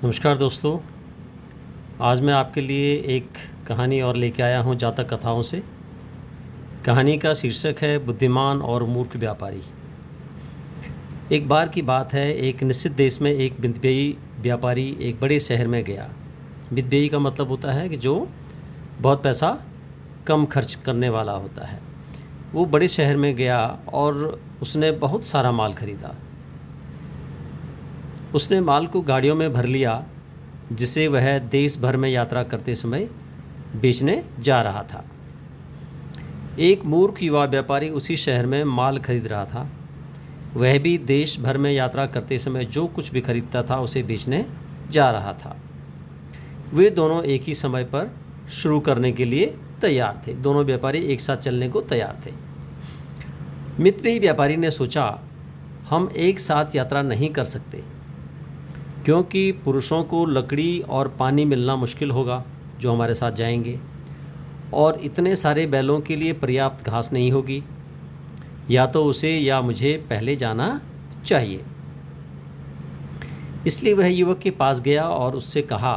नमस्कार दोस्तों। आज मैं आपके लिए एक कहानी और लेके आया हूँ जातक कथाओं से। कहानी का शीर्षक है बुद्धिमान और मूर्ख व्यापारी। एक बार की बात है, एक निश्चित देश में एक मितव्ययी व्यापारी एक बड़े शहर में गया। मितव्ययी का मतलब होता है कि जो बहुत पैसा कम खर्च करने वाला होता है। वो बड़े शहर में गया और उसने बहुत सारा माल खरीदा। उसने माल को गाड़ियों में भर लिया जिसे वह देश भर में यात्रा करते समय बेचने जा रहा था। एक मूर्ख युवा व्यापारी उसी शहर में माल खरीद रहा था। वह भी देश भर में यात्रा करते समय जो कुछ भी खरीदता था उसे बेचने जा रहा था। वे दोनों एक ही समय पर शुरू करने के लिए तैयार थे। दोनों व्यापारी एक साथ चलने को तैयार थे। मितव्ययी व्यापारी ने सोचा, हम एक साथ यात्रा नहीं कर सकते क्योंकि पुरुषों को लकड़ी और पानी मिलना मुश्किल होगा जो हमारे साथ जाएंगे, और इतने सारे बैलों के लिए पर्याप्त घास नहीं होगी। या तो उसे या मुझे पहले जाना चाहिए। इसलिए वह युवक के पास गया और उससे कहा,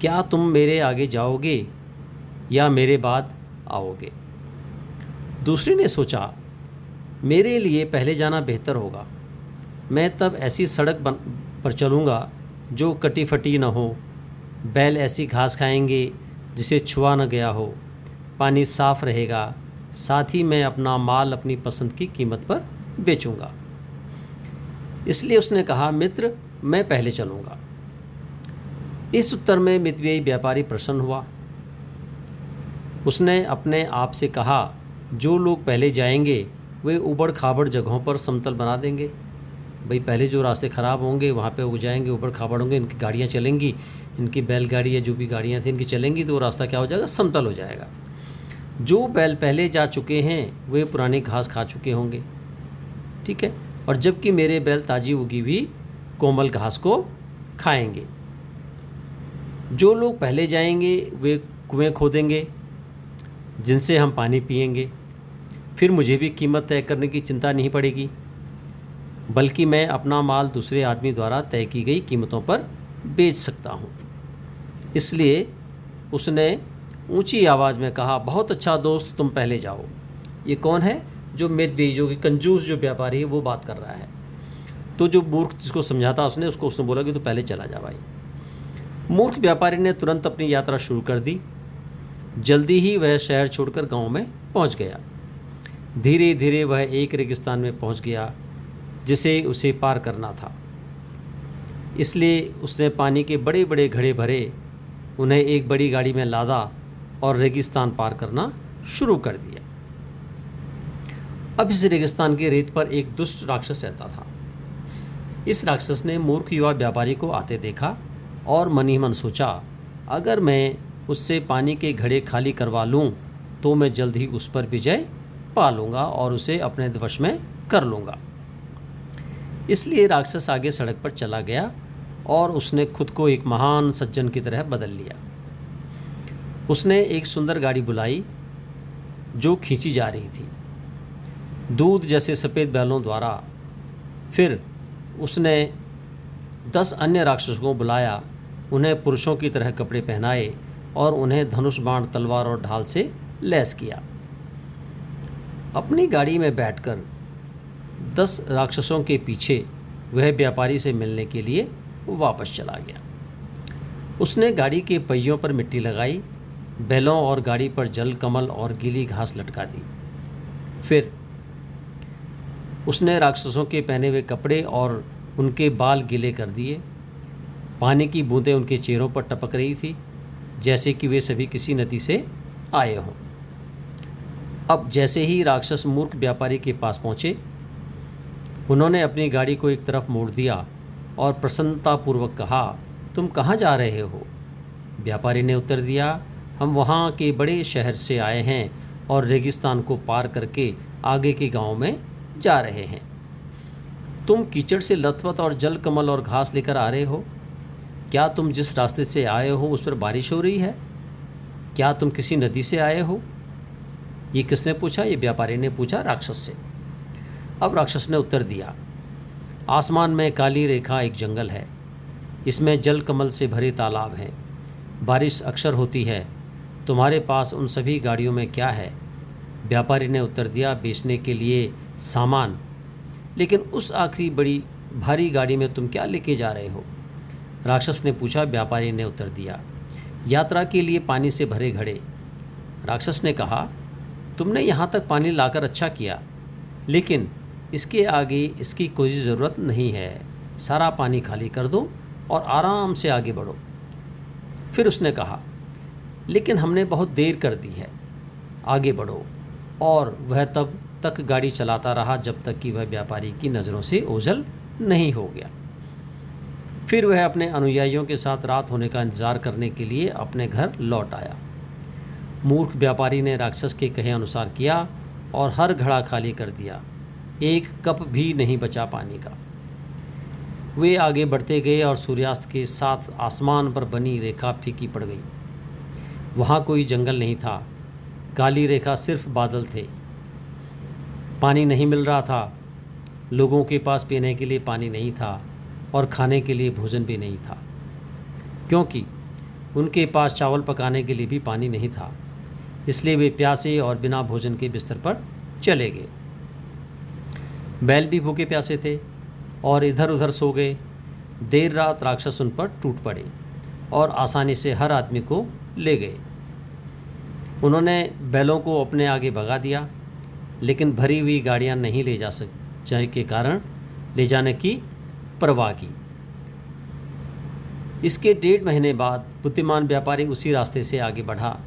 क्या तुम मेरे आगे जाओगे या मेरे बाद आओगे? दूसरे ने सोचा, मेरे लिए पहले जाना बेहतर होगा। मैं तब ऐसी सड़क पर चलूँगा जो कटी फटी न हो। बैल ऐसी घास खाएंगे जिसे छुआ न गया हो। पानी साफ रहेगा। साथ ही मैं अपना माल अपनी पसंद की कीमत पर बेचूंगा। इसलिए उसने कहा, मित्र, मैं पहले चलूँगा। इस उत्तर में मितव्ययी व्यापारी प्रसन्न हुआ। उसने अपने आप से कहा, जो लोग पहले जाएंगे वे उबड़ खाबड़ जगहों पर समतल बना देंगे। भाई, पहले जो रास्ते ख़राब होंगे वहाँ पे वो जाएंगे, ऊबड़ खाबड़ होंगे, इनकी गाड़ियाँ चलेंगी, इनकी बैलगाड़ी या जो भी गाड़ियाँ थी इनकी चलेंगी, तो वो रास्ता क्या हो जाएगा, समतल हो जाएगा। जो बैल पहले जा चुके हैं वे पुरानी घास खा चुके होंगे, ठीक है, और जबकि मेरे बैल ताज़ी उगी हुई कोमल घास को खाएंगे। जो लोग पहले जाएंगे वे कुएँ खोदेंगे जिनसे हम पानी पिएंगे। फिर मुझे भी कीमत तय करने की चिंता नहीं पड़ेगी, बल्कि मैं अपना माल दूसरे आदमी द्वारा तय की गई कीमतों पर बेच सकता हूँ। इसलिए उसने ऊंची आवाज़ में कहा, बहुत अच्छा दोस्त, तुम पहले जाओ। ये कौन है? जो मितव्ययी, जो कि कंजूस जो व्यापारी है, वो बात कर रहा है। तो जो मूर्ख जिसको समझाता उसने बोला कि तू पहले चला जा भाई। मूर्ख व्यापारी ने तुरंत अपनी यात्रा शुरू कर दी। जल्दी ही वह शहर छोड़कर गाँव में पहुँच गया। धीरे धीरे वह एक रेगिस्तान में पहुँच गया जिसे उसे पार करना था। इसलिए उसने पानी के बड़े बड़े घड़े भरे, उन्हें एक बड़ी गाड़ी में लादा और रेगिस्तान पार करना शुरू कर दिया। अब इस रेगिस्तान के रेत पर एक दुष्ट राक्षस रहता था। इस राक्षस ने मूर्ख युवा व्यापारी को आते देखा और मन ही मन सोचा, अगर मैं उससे पानी के घड़े खाली करवा लूँ तो मैं जल्द ही उस पर विजय पा लूँगा और उसे अपने वश में कर लूँगा। इसलिए राक्षस आगे सड़क पर चला गया और उसने खुद को एक महान सज्जन की तरह बदल लिया। उसने एक सुंदर गाड़ी बुलाई जो खींची जा रही थी दूध जैसे सफ़ेद बैलों द्वारा। फिर उसने 10 अन्य राक्षसों को बुलाया, उन्हें पुरुषों की तरह कपड़े पहनाए और उन्हें धनुष, बाण, तलवार और ढाल से लैस किया। अपनी गाड़ी में बैठकर 10 राक्षसों के पीछे वह व्यापारी से मिलने के लिए वापस चला गया। उसने गाड़ी के पहियों पर मिट्टी लगाई, बैलों और गाड़ी पर जल कमल और गीली घास लटका दी। फिर उसने राक्षसों के पहने हुए कपड़े और उनके बाल गीले कर दिए। पानी की बूंदें उनके चेहरों पर टपक रही थी जैसे कि वे सभी किसी नदी से आए हों। अब जैसे ही राक्षस मूर्ख व्यापारी के पास पहुँचे, उन्होंने अपनी गाड़ी को एक तरफ मोड़ दिया और प्रसन्नतापूर्वक कहा, तुम कहाँ जा रहे हो? व्यापारी ने उत्तर दिया, हम वहाँ के बड़े शहर से आए हैं और रेगिस्तान को पार करके आगे के गांव में जा रहे हैं। तुम कीचड़ से लथपथ और जल कमल और घास लेकर आ रहे हो। क्या तुम जिस रास्ते से आए हो उस पर बारिश हो रही है? क्या तुम किसी नदी से आए हो? ये किसने पूछा? ये व्यापारी ने पूछा राक्षस से। अब राक्षस ने उत्तर दिया, आसमान में काली रेखा एक जंगल है। इसमें जल कमल से भरे तालाब हैं, बारिश अक्सर होती है। तुम्हारे पास उन सभी गाड़ियों में क्या है? व्यापारी ने उत्तर दिया, बेचने के लिए सामान। लेकिन उस आखिरी बड़ी भारी गाड़ी में तुम क्या लेके जा रहे हो? राक्षस ने पूछा। व्यापारी ने उत्तर दिया, यात्रा के लिए पानी से भरे घड़े। राक्षस ने कहा, तुमने यहाँ तक पानी लाकर अच्छा किया, लेकिन इसके आगे इसकी कोई ज़रूरत नहीं है। सारा पानी खाली कर दो और आराम से आगे बढ़ो। फिर उसने कहा, लेकिन हमने बहुत देर कर दी है, आगे बढ़ो। और वह तब तक गाड़ी चलाता रहा जब तक कि वह व्यापारी की नज़रों से ओझल नहीं हो गया। फिर वह अपने अनुयायियों के साथ रात होने का इंतज़ार करने के लिए अपने घर लौट आया। मूर्ख व्यापारी ने राक्षस के कहे अनुसार किया और हर घड़ा खाली कर दिया। एक कप भी नहीं बचा पानी का। वे आगे बढ़ते गए और सूर्यास्त के साथ आसमान पर बनी रेखा फीकी पड़ गई। वहाँ कोई जंगल नहीं था, काली रेखा सिर्फ बादल थे। पानी नहीं मिल रहा था, लोगों के पास पीने के लिए पानी नहीं था और खाने के लिए भोजन भी नहीं था, क्योंकि उनके पास चावल पकाने के लिए भी पानी नहीं था। इसलिए वे प्यासे और बिना भोजन के बिस्तर पर चले गए। बैल भी भूखे प्यासे थे और इधर उधर सो गए। देर रात राक्षस उन पर टूट पड़े और आसानी से हर आदमी को ले गए। उन्होंने बैलों को अपने आगे भगा दिया, लेकिन भरी हुई गाड़ियां नहीं ले जाने के कारण ले जाने की परवाह की। इसके 1.5 महीने बाद बुद्धिमान व्यापारी उसी रास्ते से आगे बढ़ा।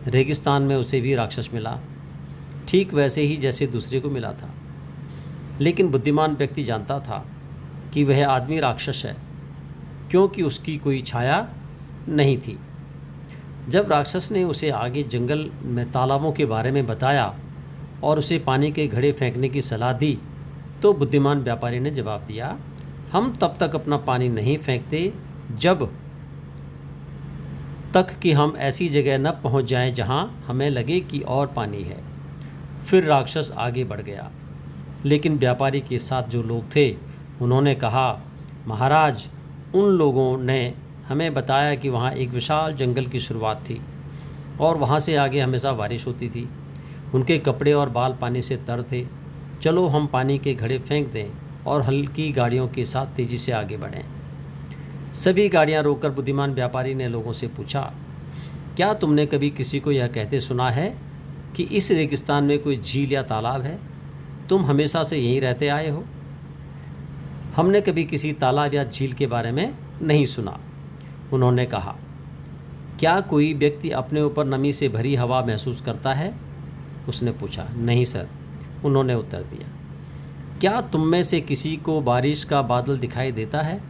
रेगिस्तान में उसे भी राक्षस मिला, ठीक वैसे ही जैसे दूसरे को मिला था। लेकिन बुद्धिमान व्यक्ति जानता था कि वह आदमी राक्षस है, क्योंकि उसकी कोई छाया नहीं थी। जब राक्षस ने उसे आगे जंगल में तालाबों के बारे में बताया और उसे पानी के घड़े फेंकने की सलाह दी, तो बुद्धिमान व्यापारी ने जवाब दिया, हम तब तक अपना पानी नहीं फेंकते जब तक कि हम ऐसी जगह न पहुंच जाएं जहां हमें लगे कि और पानी है। फिर राक्षस आगे बढ़ गया, लेकिन व्यापारी के साथ जो लोग थे उन्होंने कहा, महाराज, उन लोगों ने हमें बताया कि वहाँ एक विशाल जंगल की शुरुआत थी और वहाँ से आगे हमेशा बारिश होती थी। उनके कपड़े और बाल पानी से तर थे। चलो हम पानी के घड़े फेंक दें और हल्की गाड़ियों के साथ तेज़ी से आगे बढ़ें। सभी गाड़ियाँ रोककर बुद्धिमान व्यापारी ने लोगों से पूछा, क्या तुमने कभी किसी को यह कहते सुना है कि इस रेगिस्तान में कोई झील या तालाब है? तुम हमेशा से यहीं रहते आए हो। हमने कभी किसी तालाब या झील के बारे में नहीं सुना। उन्होंने कहा, क्या कोई व्यक्ति अपने ऊपर नमी से भरी हवा महसूस करता है? उसने पूछा। नहीं सर, उन्होंने उत्तर दिया। क्या तुम में से किसी को बारिश का बादल दिखाई देता है?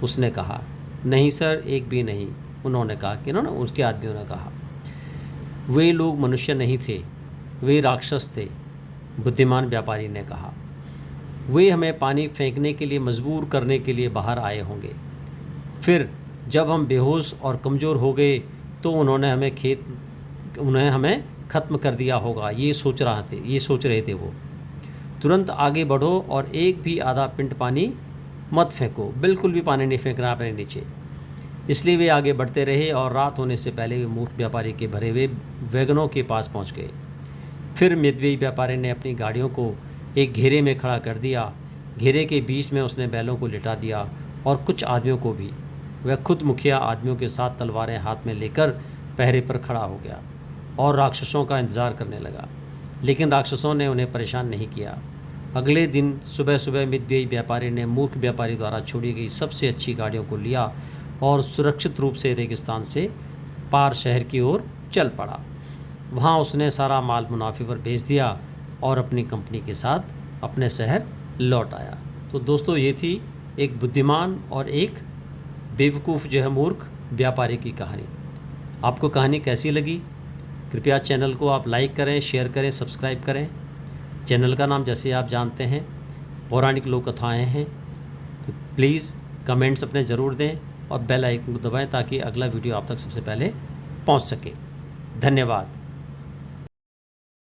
उसने कहा। नहीं सर, एक भी नहीं, उन्होंने कहा कि उसके आदमियों ने कहा। वे लोग मनुष्य नहीं थे, वे राक्षस थे, बुद्धिमान व्यापारी ने कहा। वे हमें पानी फेंकने के लिए मजबूर करने के लिए बाहर आए होंगे। फिर जब हम बेहोश और कमज़ोर हो गए तो उन्होंने हमें ख़त्म कर दिया होगा, ये सोच रहे थे वो। तुरंत आगे बढ़ो और एक भी आधा पिंड पानी मत फेंको, बिल्कुल भी पानी नहीं फेंकना अपने नीचे। इसलिए वे आगे बढ़ते रहे और रात होने से पहले वे मूर्ख व्यापारी के भरे हुए वैगनों के पास पहुंच गए। फिर मितव्ययी व्यापारी ने अपनी गाड़ियों को एक घेरे में खड़ा कर दिया। घेरे के बीच में उसने बैलों को लिटा दिया और कुछ आदमियों को भी। वह खुद मुखिया आदमियों के साथ तलवारें हाथ में लेकर पहरे पर खड़ा हो गया और राक्षसों का इंतज़ार करने लगा। लेकिन राक्षसों ने उन्हें परेशान नहीं किया। अगले दिन सुबह सुबह मितव्ययी व्यापारी ने मूर्ख व्यापारी द्वारा छोड़ी गई सबसे अच्छी गाड़ियों को लिया और सुरक्षित रूप से रेगिस्तान से पार शहर की ओर चल पड़ा। वहाँ उसने सारा माल मुनाफे पर बेच दिया और अपनी कंपनी के साथ अपने शहर लौट आया। तो दोस्तों, ये थी एक बुद्धिमान और एक बेवकूफ़ मूर्ख व्यापारी की कहानी। आपको कहानी कैसी लगी? कृपया चैनल को आप लाइक करें, शेयर करें, सब्सक्राइब करें। चैनल का नाम जैसे आप जानते हैं पौराणिक लोक कथाएँ हैं, तो प्लीज़ कमेंट्स अपने ज़रूर दें और बेल आइकन को दबाएं ताकि अगला वीडियो आप तक सबसे पहले पहुंच सके। धन्यवाद।